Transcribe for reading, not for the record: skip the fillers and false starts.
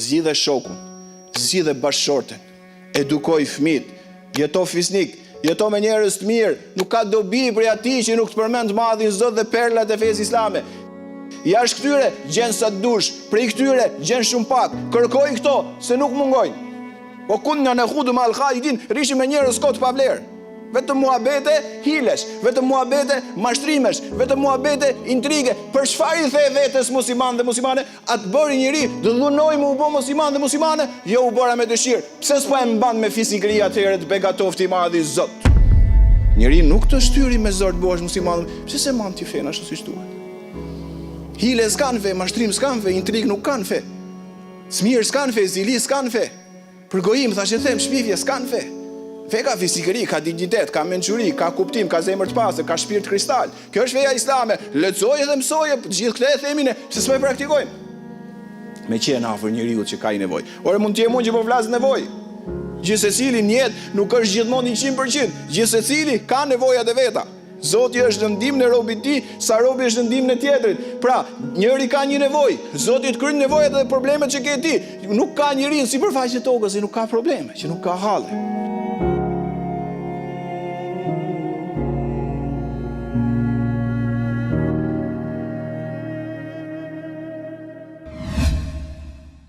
zgjidhe shokun, zgjidhe bashkëshorten, edukoj fëmijët, jeto fisnik, jeto me njerëz të mirë, nuk ka dobi për atij që nuk të përmend madhin Zot dhe perlat e fesë islame. Jashtë këtyre gjen sa të dush, prej këtyre gjen shumë pak. Kërkoj këto se nuk mungojnë. Po kunna nakhudu ma al-khaidin, rishim me njerëz kot pa vlerë. Vetëm muhabete hilesh, vetëm muhabete mashtrimesh, vetëm muhabete intrige. Për çfarë i the vetes musliman dhe muslimane, atë bëri njëri, do dhunoj mu u bë musliman dhe muslimane, jo u bëra me dëshirë. Pse s'po e mban me fisikëri atëherë të begatofti i madh i Zot? Njëri nuk të shtyri me zor të bëhesh musliman, pse se mban ti fen ashtu siç duhet? Hile s'kan fe, mashtrim s'kan fe, intrig nuk kan fe. Smir s'kan fe, zili s'kan fe. Përgojim, thashë them, shpifje s'kan fe. Fe ka fisikëri, ka dignitet, ka mençuri, ka kuptim, ka zemër të pastër, ka shpirt kristal. Kjo është feja islame. Lexoje dhe mësoje, gjithë këtë e themin e se s'po e praktikojmë. Me qenë afër njeriu që ka nevojë. Ore mund të jem unë që po flas nevojë. Gjithsecili në jetë nuk është gjithmonë 100%. Gjithsecili ka nevojat e veta. Zoti është në ndihmën e robit të tij, sa robi është në ndihmën e tjetrit. Pra, njëri ka një nevojë, Zoti të kryen nevojat dhe problemet që ke ti. Nuk ka njeri në sipërfaqe të tokës që nuk ka probleme, që nuk ka halle.